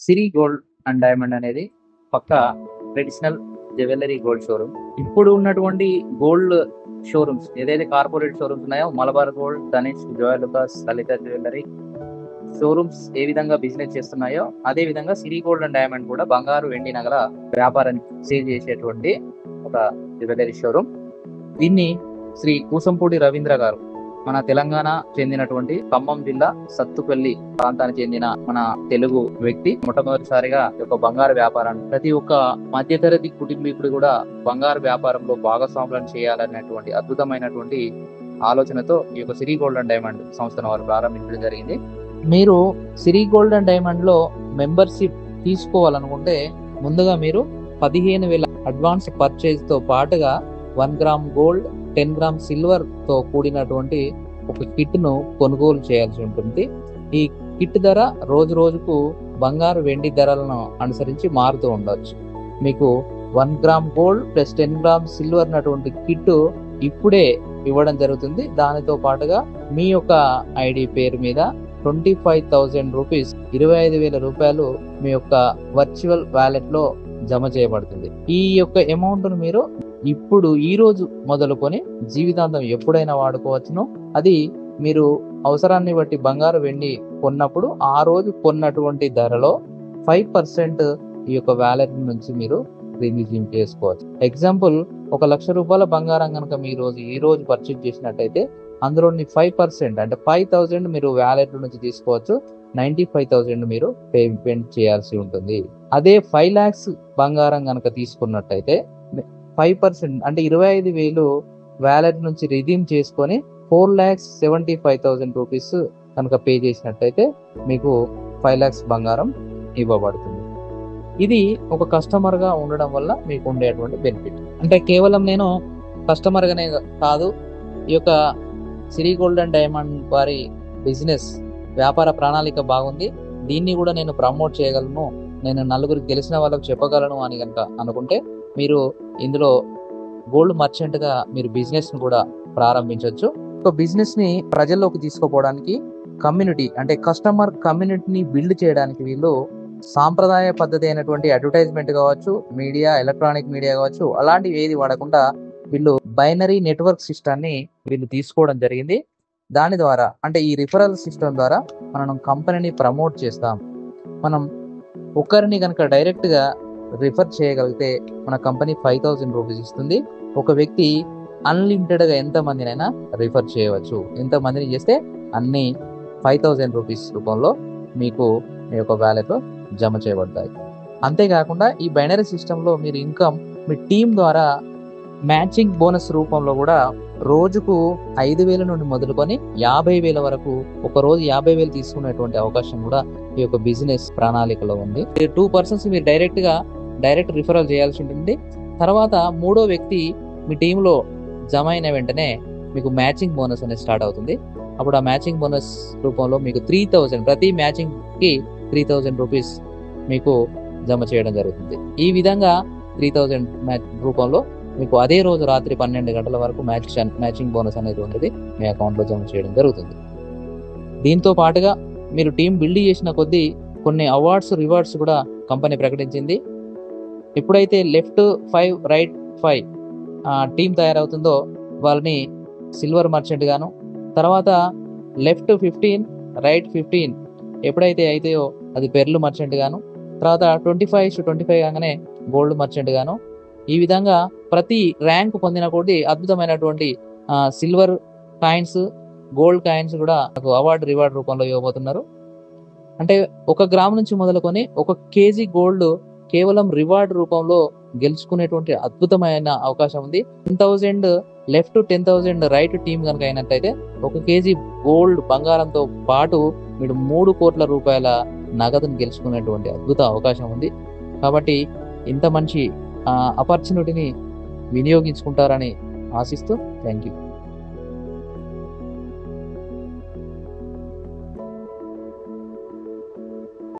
Siri gold and diamond అనేది పక్కా traditional jewellery gold showroom. ఇప్పుడు ఉన్నటువంటి గోల్డ్ షోరూమ్స్ ఏదైతే కార్పొరేట్ షోరూమ్స్ ఉన్నాయో, మలబార్ గోల్డ్, ధనిష్, జోయల్ లుకాస్, లలిత జ్యువెలరీ షోరూమ్స్ ఏ విధంగా బిజినెస్ చేస్తున్నాయో అదే విధంగా సిరి గోల్డ్ అండ్ డైమండ్ కూడా బంగారు, వెండి నగల వ్యాపారాన్ని సేల్ చేసేటువంటి ఒక జ్యువెలరీ షోరూమ్. దీన్ని శ్రీ కూసంపూడి రవీంద్ర గారు, మన తెలంగాణ చెందినటువంటి ఖమ్మం జిల్లా సత్తుపల్లి ప్రాంతానికి చెందిన మన తెలుగు వ్యక్తి, మొట్టమొదటిసారిగా ఒక బంగారు వ్యాపారాన్ని, ప్రతి ఒక్క మధ్యతరగతి కుటుంబీకుడు కూడా బంగారు వ్యాపారంలో భాగస్వాములను చేయాలనేటువంటి అద్భుతమైనటువంటి ఆలోచనతో ఈ యొక్క సిరి గోల్డ్ అండ్ డైమండ్ సంస్థను వారు ప్రారంభించడం జరిగింది. మీరు సిరి గోల్డ్ అండ్ డైమండ్ లో మెంబర్షిప్ తీసుకోవాలనుకుంటే ముందుగా మీరు 15,000 అడ్వాన్స్ పర్చేజ్ తో పాటుగా 1 గ్రామ్ గోల్డ్, 10 గ్రామ్ సిల్వర్ తో కూడినటువంటి ఒక కిట్ ను కొనుగోలు చేయాల్సి ఉంటుంది. ఈ కిట్ ధర రోజు రోజుకు బంగారు, వెండి ధరలను అనుసరించి మారుతూ ఉండవచ్చు. మీకు 1 gram gold plus 10 gram silver అటువంటి కిట్ ఇప్పుడే ఇవ్వడం జరుగుతుంది. దానితో పాటుగా మీ యొక్క ఐడి పేరు మీద 25,000 రూపీస్, 25,000 రూపాయలు మీ యొక్క వర్చువల్ వ్యాలెట్ లో జమ చేయబడుతుంది. ఈ యొక్క అమౌంట్ ను మీరు ఇప్పుడు ఈ రోజు మొదలుకొని జీవితాంతం ఎప్పుడైనా వాడుకోవచ్చును. అది మీరు అవసరాన్ని బట్టి బంగారు, వెండి కొన్నప్పుడు ఆ రోజు కొన్నటువంటి ధరలో 5% ఈ యొక్క వ్యాలెట్ నుంచి మీరు రిడీమ్ చేసుకోవచ్చు. ఎగ్జాంపుల్, 1,00,000 రూపాయల బంగారం కనుక మీరు ఈ రోజు పర్చేజ్ చేసినట్టయితే అందులోని 5% అంటే 5,000 మీరు వ్యాలెట్ నుంచి తీసుకోవచ్చు. 95,000 మీరు పేమెంట్ చేయాల్సి ఉంటుంది. అదే 5 lakhs బంగారం కనుక తీసుకున్నట్టయితే 5% అంటే 25,000 వ్యాలెట్ నుంచి రిడీమ్ చేసుకొని 4,75,000 రూపీస్ కనుక పే చేసినట్టయితే మీకు 5 lakhs బంగారం ఇవ్వబడుతుంది. ఇది ఒక కస్టమర్ గా ఉండడం వల్ల మీకు ఉండేటువంటి బెనిఫిట్. అంటే కేవలం నేను కస్టమర్ గానే కాదు, ఈ యొక్క సిరి గోల్డ్ అండ్ డైమండ్ వారి బిజినెస్ వ్యాపార ప్రణాళిక బాగుంది, దీన్ని కూడా నేను ప్రమోట్ చేయగలను, నేను నలుగురికి తెలిసిన వాళ్ళకి చెప్పగలను అని కనుక అనుకుంటే మీరు ఇందులో గోల్డ్ మర్చెంట్ గా మీరు బిజినెస్ ను కూడా ప్రారంభించవచ్చు. ఒక బిజినెస్ ని ప్రజల్లోకి తీసుకుపోవడానికి, కమ్యూనిటీ అంటే కస్టమర్ కమ్యూనిటీని బిల్డ్ చేయడానికి వీళ్ళు సాంప్రదాయ పద్ధతి అయినటువంటి అడ్వర్టైజ్మెంట్ కావచ్చు, మీడియా, ఎలక్ట్రానిక్ మీడియా కావచ్చు, అలాంటివి ఏది వాడకుండా వీళ్ళు బైనరీ నెట్వర్క్ సిస్టాన్ని వీళ్ళు తీసుకోవడం జరిగింది. దాని ద్వారా అంటే ఈ రిఫరల్ సిస్టమ్ ద్వారా మనం కంపెనీని ప్రమోట్ చేస్తాం. మనం ఒకరిని కనుక డైరెక్ట్ గా రిఫర్ చేయగలిగితే మన కంపెనీ 5,000 రూపీస్ ఇస్తుంది. ఒక వ్యక్తి అన్లిమిటెడ్ గా ఎంత మందినైనా రిఫర్ చేయవచ్చు. ఎంత మందిని చేస్తే అన్ని 5,000 రూపీస్ రూపంలో మీకు మీ యొక్క వ్యాలెట్ లో జమ చేయబడతాయి. అంతేకాకుండా ఈ బైనరీ సిస్టమ్ లో మీరు ఇన్కమ్ మీ టీం ద్వారా మ్యాచింగ్ బోనస్ రూపంలో కూడా రోజుకు 5,000 నుండి మొదలుకొని 50,000 వరకు, ఒక రోజు 50,000 తీసుకునేటువంటి అవకాశం కూడా ఈ యొక్క బిజినెస్ ప్రణాళికలో ఉంది. 2 persons మీరు డైరెక్ట్ రిఫరల్ చేయాల్సి ఉంటుంది. తర్వాత మూడో వ్యక్తి మీ టీంలో జమ అయిన వెంటనే మీకు మ్యాచింగ్ బోనస్ అనేది స్టార్ట్ అవుతుంది. అప్పుడు ఆ మ్యాచింగ్ బోనస్ రూపంలో మీకు 3,000, ప్రతి మ్యాచింగ్ కి 3,000 రూపీస్ మీకు జమ చేయడం జరుగుతుంది. ఈ విధంగా 3,000 రూపంలో మీకు అదే రోజు రాత్రి 12 గంటల వరకు మ్యాచింగ్ బోనస్ అనేది ఉంటుంది, మీ అకౌంట్లో జమ చేయడం జరుగుతుంది. దీంతో పాటుగా మీరు టీం బిల్డ్ చేసిన కొద్దీ కొన్ని అవార్డ్స్, రివార్డ్స్ కూడా కంపెనీ ప్రకటించింది. ఎప్పుడైతే లెఫ్ట్ 5 రైట్ 5 టీం తయారవుతుందో వాళ్ళని సిల్వర్ మర్చెంట్ గాను, తర్వాత లెఫ్ట్ 15 రైట్ 15 ఎప్పుడైతే అయితాయో అది పెర్ల్ మర్చెంట్ గాను, తర్వాత 25 కాగానే గోల్డ్ మర్చెంట్ గాను, ఈ విధంగా ప్రతి ర్యాంక్ పొందిన కొద్దీ అద్భుతమైనటువంటి సిల్వర్ కాయిన్స్, గోల్డ్ కాయిన్స్ కూడా నాకు అవార్డు, రివార్డ్ రూపంలో ఇవ్వబోతున్నారు. అంటే 1 గ్రామ్ నుంచి మొదలుకొని 1 kg గోల్డ్ కేవలం రివార్డ్ రూపంలో గెలుచుకునేటువంటి అద్భుతమైన అవకాశం ఉంది. 10,000 లెఫ్ట్, 10,000 రైట్ టీం కనుక అయినట్టయితే 1 kg గోల్డ్ బంగారంతో పాటు మీరు 3 కోట్ల రూపాయల నగదును గెలుచుకునేటువంటి అద్భుత అవకాశం ఉంది. కాబట్టి ఇంత మంచి ఆపర్చునిటీని వినియోగించుకుంటారని ఆశిస్తూ థ్యాంక్ యూ.